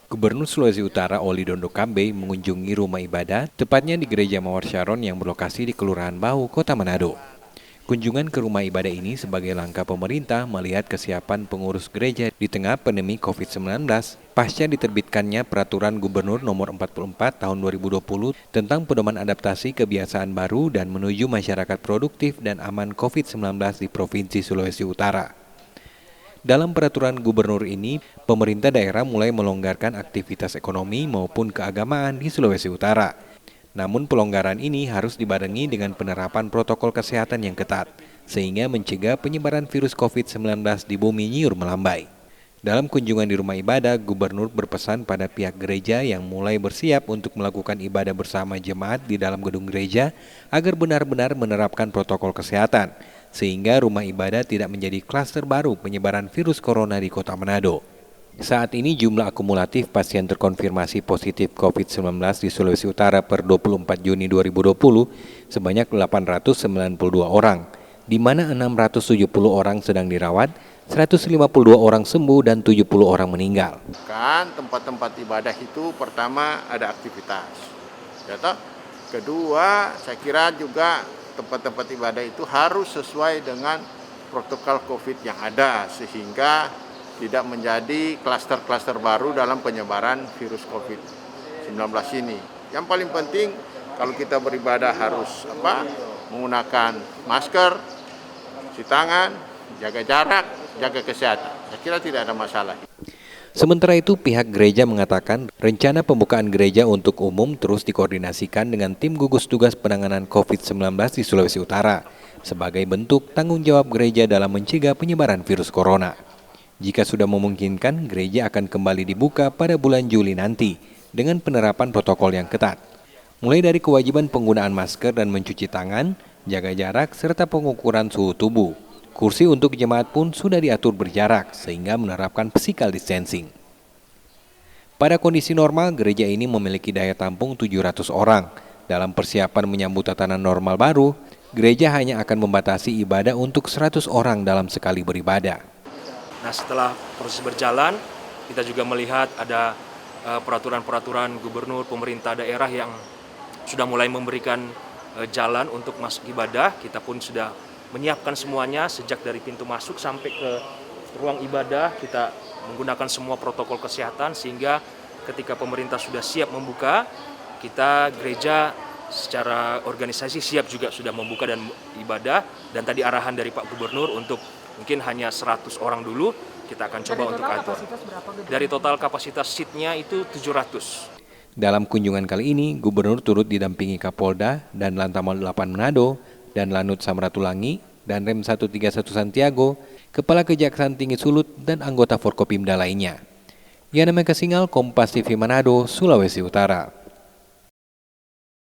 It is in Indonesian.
Gubernur Sulawesi Utara Oli Dondo Kambe mengunjungi rumah ibadah, tepatnya di Gereja Mawar Sharon yang berlokasi di Kelurahan Bahu, Kota Manado. Kunjungan ke rumah ibadah ini sebagai langkah pemerintah melihat kesiapan pengurus gereja di tengah pandemi COVID-19 pasca diterbitkannya Peraturan Gubernur Nomor 44 Tahun 2020 tentang pedoman adaptasi kebiasaan baru dan menuju masyarakat produktif dan aman COVID-19 di Provinsi Sulawesi Utara. Dalam peraturan gubernur ini, pemerintah daerah mulai melonggarkan aktivitas ekonomi maupun keagamaan di Sulawesi Utara. Namun pelonggaran ini harus dibarengi dengan penerapan protokol kesehatan yang ketat, sehingga mencegah penyebaran virus COVID-19 di bumi nyiur melambai. Dalam kunjungan di rumah ibadah, gubernur berpesan pada pihak gereja yang mulai bersiap untuk melakukan ibadah bersama jemaat di dalam gedung gereja agar benar-benar menerapkan protokol kesehatan, sehingga rumah ibadah tidak menjadi klaster baru penyebaran virus corona di Kota Manado. Saat ini jumlah akumulatif pasien terkonfirmasi positif COVID-19 di Sulawesi Utara per 24 Juni 2020 sebanyak 892 orang, di mana 670 orang sedang dirawat, 152 orang sembuh dan 70 orang meninggal. Kan tempat-tempat ibadah itu pertama ada aktivitas. Ya toh? Kedua, saya kira juga tempat-tempat ibadah itu harus sesuai dengan protokol COVID yang ada sehingga tidak menjadi klaster-klaster baru dalam penyebaran virus COVID-19 ini. Yang paling penting kalau kita beribadah harus menggunakan masker, cuci tangan, jaga jarak, jaga kesehatan. Saya kira tidak ada masalah. Sementara itu, pihak gereja mengatakan rencana pembukaan gereja untuk umum terus dikoordinasikan dengan tim gugus tugas penanganan COVID-19 di Sulawesi Utara sebagai bentuk tanggung jawab gereja dalam mencegah penyebaran virus corona. Jika sudah memungkinkan, gereja akan kembali dibuka pada bulan Juli nanti dengan penerapan protokol yang ketat. Mulai dari kewajiban penggunaan masker dan mencuci tangan, jaga jarak, serta pengukuran suhu tubuh. Kursi untuk jemaat pun sudah diatur berjarak sehingga menerapkan physical distancing. Pada kondisi normal, gereja ini memiliki daya tampung 700 orang. Dalam persiapan menyambut tatanan normal baru, gereja hanya akan membatasi ibadah untuk 100 orang dalam sekali beribadah. Nah, setelah proses berjalan, kita juga melihat ada peraturan-peraturan gubernur pemerintah daerah yang sudah mulai memberikan jalan untuk masuk ibadah. Kita pun sudah menyiapkan semuanya sejak dari pintu masuk sampai ke ruang ibadah. Kita menggunakan semua protokol kesehatan sehingga ketika pemerintah sudah siap membuka, kita gereja secara organisasi siap juga sudah membuka dan ibadah. Dan tadi arahan dari Pak Gubernur untuk mungkin hanya 100 orang dulu, kita akan coba untuk atur. Dari total kapasitas seatnya itu 700. Dalam kunjungan kali ini, Gubernur turut didampingi Kapolda dan Lantamal 8 Manado, dan Lanut Samratulangi, dan Rem 131 Santiago, Kepala Kejaksaan Tinggi Sulut, dan anggota Forkopimda lainnya. Yana Mekasingal, Kompas TV Manado, Sulawesi Utara.